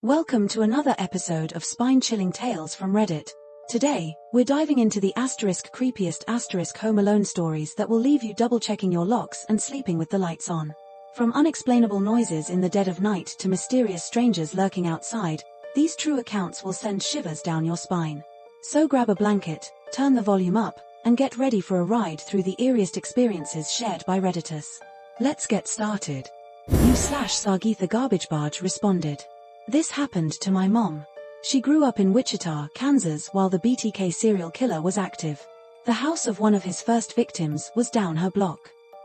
Welcome to another episode of Spine-Chilling Tales from Reddit. Today, we're diving into the *creepiest Home Alone stories that will leave you double-checking your locks and sleeping with the lights on. From unexplainable noises in the dead of night to mysterious strangers lurking outside, these true accounts will send shivers down your spine. So grab a blanket, turn the volume up, and get ready for a ride through the eeriest experiences shared by Redditors. Let's get started. /Sargeetha Garbage Barge responded. This happened to my mom. She grew up in Wichita, Kansas while the BTK serial killer was active. The house of one of his first victims was down her block.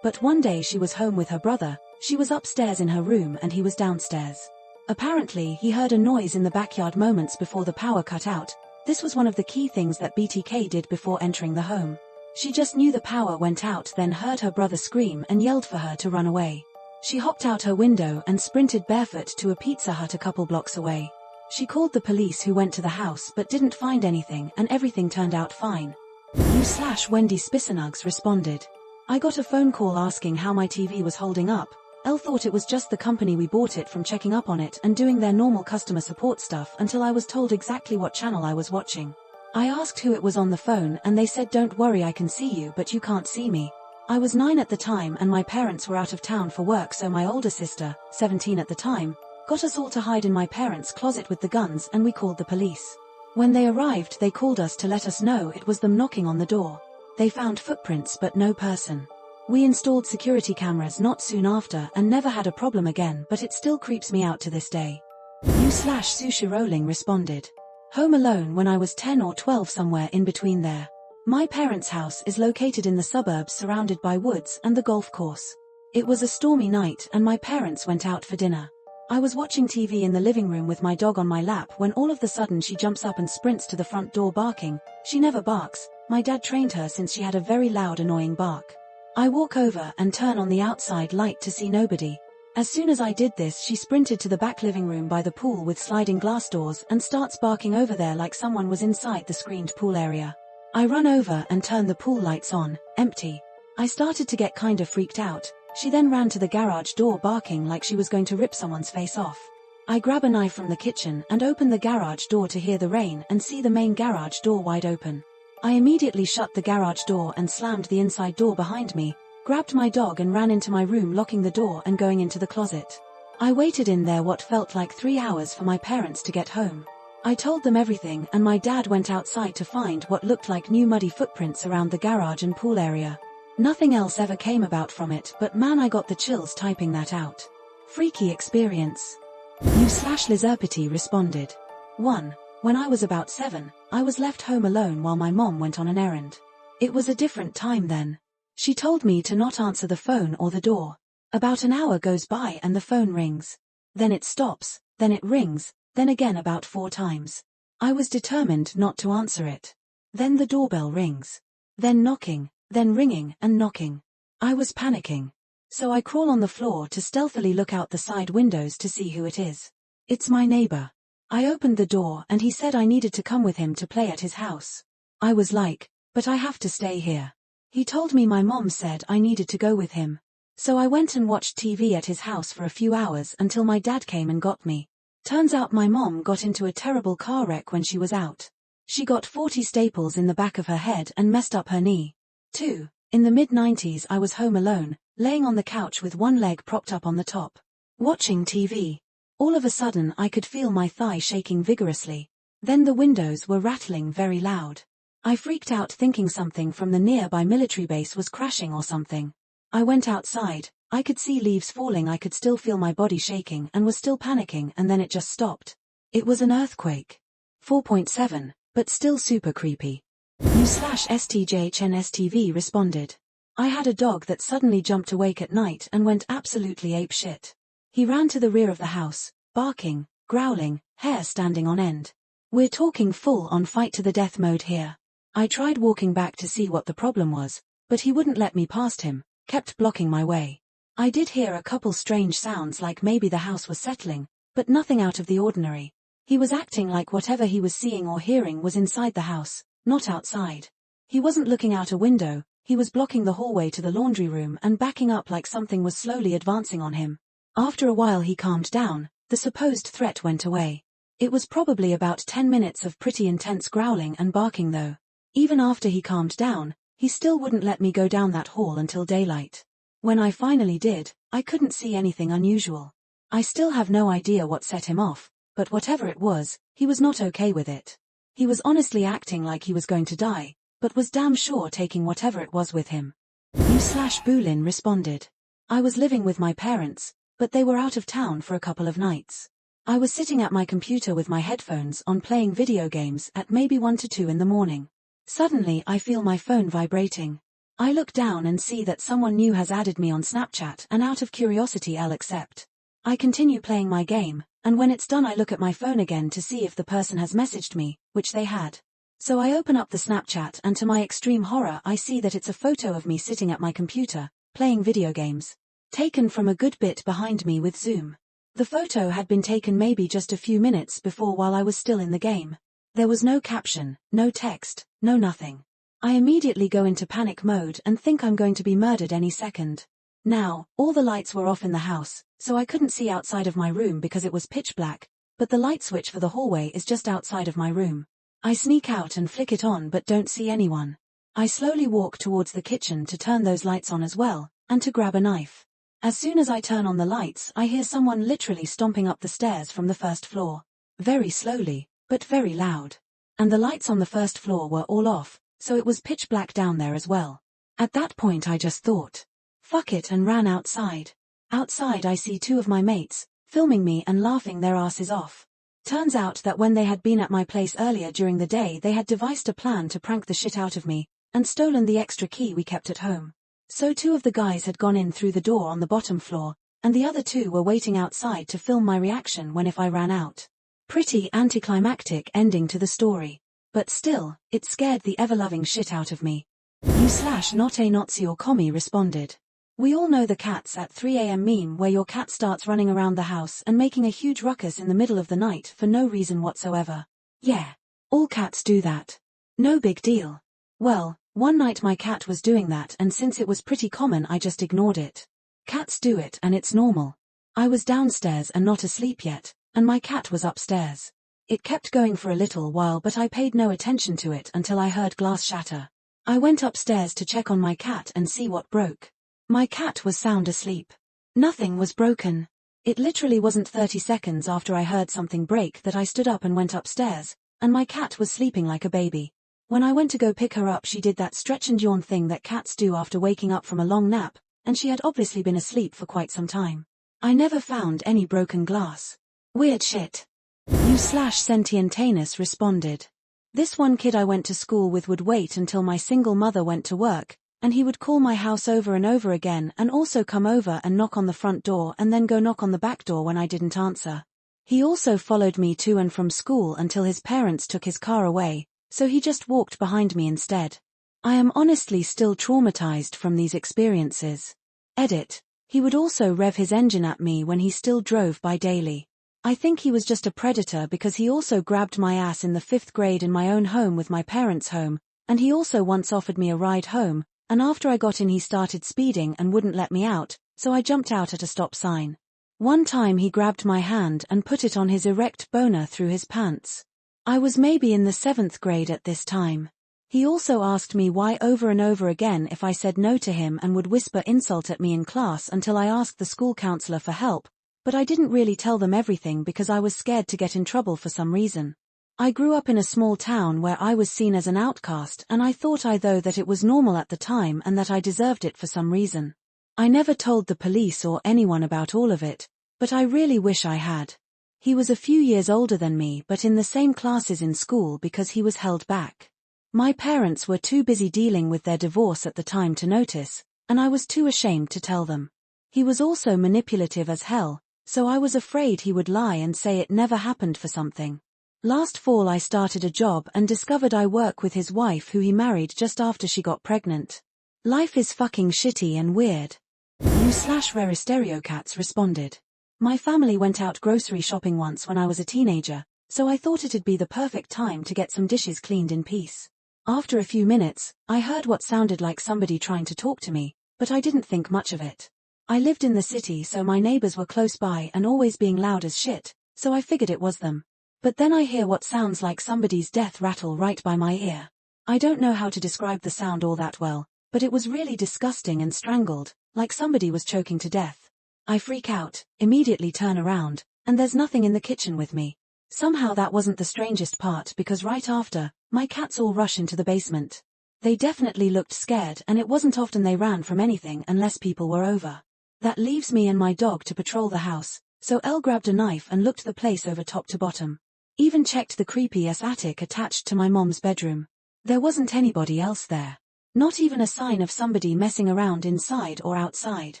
But one day she was home with her brother, she was upstairs in her room and he was downstairs. Apparently he heard a noise in the backyard moments before the power cut out. This was one of the key things that BTK did before entering the home. She just knew the power went out, then heard her brother scream and yelled for her to run away. She hopped out her window and sprinted barefoot to a Pizza Hut a couple blocks away. She called the police who went to the house but didn't find anything and everything turned out fine. /Wendy Spissenugs responded. I got a phone call asking how my TV was holding up. Elle thought it was just the company we bought it from checking up on it and doing their normal customer support stuff until I was told exactly what channel I was watching. I asked who it was on the phone and they said, "Don't worry, I can see you but you can't see me." I was 9 at the time and my parents were out of town for work, so my older sister, 17 at the time, got us all to hide in my parents' closet with the guns and we called the police. When they arrived they called us to let us know it was them knocking on the door. They found footprints but no person. We installed security cameras not soon after and never had a problem again, but it still creeps me out to this day. /Sushi Rolling responded. Home alone when I was 10 or 12, somewhere in between there. My parents' house is located in the suburbs surrounded by woods and the golf course. It was a stormy night and my parents went out for dinner. I was watching TV in the living room with my dog on my lap when all of a sudden she jumps up and sprints to the front door barking. She never barks, my dad trained her since she had a very loud annoying bark. I walk over and turn on the outside light to see nobody. As soon as I did this she sprinted to the back living room by the pool with sliding glass doors and starts barking over there like someone was inside the screened pool area. I run over and turn the pool lights on, empty. I started to get kind of freaked out. She then ran to the garage door barking like she was going to rip someone's face off. I grab a knife from the kitchen and open the garage door to hear the rain and see the main garage door wide open. I immediately shut the garage door and slammed the inside door behind me, grabbed my dog and ran into my room, locking the door and going into the closet. I waited in there what felt like 3 hours for my parents to get home. I told them everything and my dad went outside to find what looked like new muddy footprints around the garage and pool area. Nothing else ever came about from it, but man, I got the chills typing that out. Freaky experience. /Lizerpity responded. 1. When I was about 7, I was left home alone while my mom went on an errand. It was a different time then. She told me to not answer the phone or the door. About an hour goes by and the phone rings. Then it stops, then it rings, then again about 4 times. I was determined not to answer it. Then the doorbell rings. Then knocking, then ringing and knocking. I was panicking. So I crawl on the floor to stealthily look out the side windows to see who it is. It's my neighbor. I opened the door and he said I needed to come with him to play at his house. I was like, but I have to stay here. He told me my mom said I needed to go with him. So I went and watched TV at his house for a few hours until my dad came and got me. Turns out my mom got into a terrible car wreck when she was out. She got 40 staples in the back of her head and messed up her knee. 2. In the mid-90s I was home alone, laying on the couch with one leg propped up on the top, watching TV. All of a sudden I could feel my thigh shaking vigorously. Then the windows were rattling very loud. I freaked out thinking something from the nearby military base was crashing or something. I went outside. I could see leaves falling, I could still feel my body shaking and was still panicking, and then it just stopped. It was an earthquake. 4.7, but still super creepy. /STJHNSTV responded. I had a dog that suddenly jumped awake at night and went absolutely apeshit. He ran to the rear of the house, barking, growling, hair standing on end. We're talking full on fight to the death mode here. I tried walking back to see what the problem was, but he wouldn't let me past him, kept blocking my way. I did hear a couple strange sounds like maybe the house was settling, but nothing out of the ordinary. He was acting like whatever he was seeing or hearing was inside the house, not outside. He wasn't looking out a window, he was blocking the hallway to the laundry room and backing up like something was slowly advancing on him. After a while he calmed down, The supposed threat went away. It was probably about 10 minutes of pretty intense growling and barking though. Even after he calmed down, he still wouldn't let me go down that hall until daylight. When I finally did, I couldn't see anything unusual. I still have no idea what set him off, but whatever it was, he was not okay with it. He was honestly acting like he was going to die, but was damn sure taking whatever it was with him. You/Boolin responded. I was living with my parents, but they were out of town for a couple of nights. I was sitting at my computer with my headphones on playing video games at maybe 1 to 2 in the morning. Suddenly I feel my phone vibrating. I look down and see that someone new has added me on Snapchat, and out of curiosity I'll accept. I continue playing my game, and when it's done I look at my phone again to see if the person has messaged me, which they had. So I open up the Snapchat and to my extreme horror I see that it's a photo of me sitting at my computer, playing video games. Taken from a good bit behind me with zoom. The photo had been taken maybe just a few minutes before while I was still in the game. There was no caption, no text, no nothing. I immediately go into panic mode and think I'm going to be murdered any second. Now, all the lights were off in the house, so I couldn't see outside of my room because it was pitch black, but the light switch for the hallway is just outside of my room. I sneak out and flick it on but don't see anyone. I slowly walk towards the kitchen to turn those lights on as well, and to grab a knife. As soon as I turn on the lights, I hear someone literally stomping up the stairs from the first floor. Very slowly, but very loud. And the lights on the first floor were all off, so it was pitch black down there as well. At that point I just thought, fuck it, and ran outside. Outside I see 2 of my mates, filming me and laughing their asses off. Turns out that when they had been at my place earlier during the day they had devised a plan to prank the shit out of me, and stolen the extra key we kept at home. So 2 of the guys had gone in through the door on the bottom floor, and the other 2 were waiting outside to film my reaction when if I ran out. Pretty anticlimactic ending to the story. But still, it scared the ever-loving shit out of me. You/Not or Commie responded. We all know the cats at 3 a.m. meme where your cat starts running around the house and making a huge ruckus in the middle of the night for no reason whatsoever. Yeah. All cats do that. No big deal. Well, one night my cat was doing that, and since it was pretty common I just ignored it. Cats do it and it's normal. I was downstairs and not asleep yet, and my cat was upstairs. It kept going for a little while but I paid no attention to it until I heard glass shatter. I went upstairs to check on my cat and see what broke. My cat was sound asleep. Nothing was broken. It literally wasn't 30 seconds after I heard something break that I stood up and went upstairs, and my cat was sleeping like a baby. When I went to go pick her up she did that stretch and yawn thing that cats do after waking up from a long nap, and she had obviously been asleep for quite some time. I never found any broken glass. Weird shit. You/Sentientanus responded. This one kid I went to school with would wait until my single mother went to work, and he would call my house over and over again and also come over and knock on the front door and then go knock on the back door when I didn't answer. He also followed me to and from school until his parents took his car away, so he just walked behind me instead. I am honestly still traumatized from these experiences. Edit. He would also rev his engine at me when he still drove by daily. I think he was just a predator because he also grabbed my ass in the 5th grade in my own home with my parents' home, and he also once offered me a ride home, and after I got in he started speeding and wouldn't let me out, so I jumped out at a stop sign. One time he grabbed my hand and put it on his erect boner through his pants. I was maybe in the 7th grade at this time. He also asked me why over and over again if I said no to him and would whisper insult at me in class until I asked the school counselor for help, but I didn't really tell them everything because I was scared to get in trouble for some reason. I grew up in a small town where I was seen as an outcast, and I thought that it was normal at the time and that I deserved it for some reason. I never told the police or anyone about all of it, but I really wish I had. He was a few years older than me but in the same classes in school because he was held back. My parents were too busy dealing with their divorce at the time to notice, and I was too ashamed to tell them. He was also manipulative as hell, so I was afraid he would lie and say it never happened for something. Last fall I started a job and discovered I work with his wife who he married just after she got pregnant. Life is fucking shitty and weird. You/Reristereocats responded. My family went out grocery shopping once when I was a teenager, so I thought it'd be the perfect time to get some dishes cleaned in peace. After a few minutes, I heard what sounded like somebody trying to talk to me, but I didn't think much of it. I lived in the city, so my neighbors were close by and always being loud as shit, so I figured it was them. But then I hear what sounds like somebody's death rattle right by my ear. I don't know how to describe the sound all that well, but it was really disgusting and strangled, like somebody was choking to death. I freak out, immediately turn around, and there's nothing in the kitchen with me. Somehow that wasn't the strangest part, because right after, my cats all rush into the basement. They definitely looked scared, and it wasn't often they ran from anything unless people were over. That leaves me and my dog to patrol the house, so Elle grabbed a knife and looked the place over top to bottom. Even checked the creepy-ass attic attached to my mom's bedroom. There wasn't anybody else there. Not even a sign of somebody messing around inside or outside.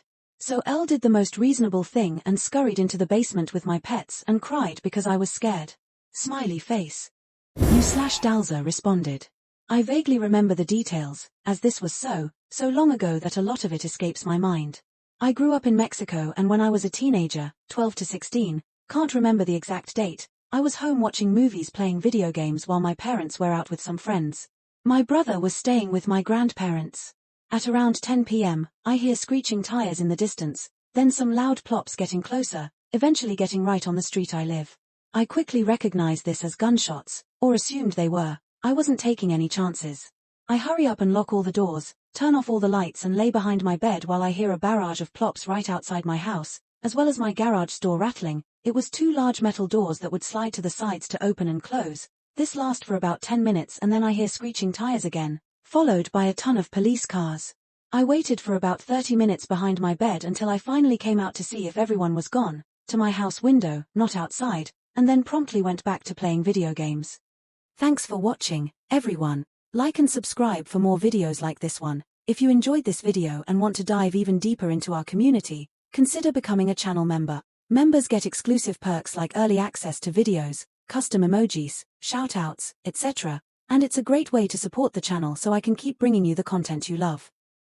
So Elle did the most reasonable thing and scurried into the basement with my pets and cried because I was scared. Smiley face. You/Dalza responded. I vaguely remember the details, as this was so long ago that a lot of it escapes my mind. I grew up in Mexico, and when I was a teenager, 12 to 16, can't remember the exact date, I was home watching movies, playing video games while my parents were out with some friends. My brother was staying with my grandparents. At around 10 p.m., I hear screeching tires in the distance, then some loud plops getting closer, eventually getting right on the street I live. I quickly recognized this as gunshots, or assumed they were. I wasn't taking any chances. I hurry up and lock all the doors, turn off all the lights and lay behind my bed while I hear a barrage of plops right outside my house, as well as my garage door rattling. It was two large metal doors that would slide to the sides to open and close. This lasts for about 10 minutes, and then I hear screeching tires again, followed by a ton of police cars. I waited for about 30 minutes behind my bed until I finally came out to see if everyone was gone, to my house window, not outside, and then promptly went back to playing video games. Thanks for watching, everyone. Like and subscribe for more videos like this one. If you enjoyed this video and want to dive even deeper into our community, consider becoming a channel member. Members get exclusive perks like early access to videos, custom emojis, shoutouts, etc. And it's a great way to support the channel so I can keep bringing you the content you love.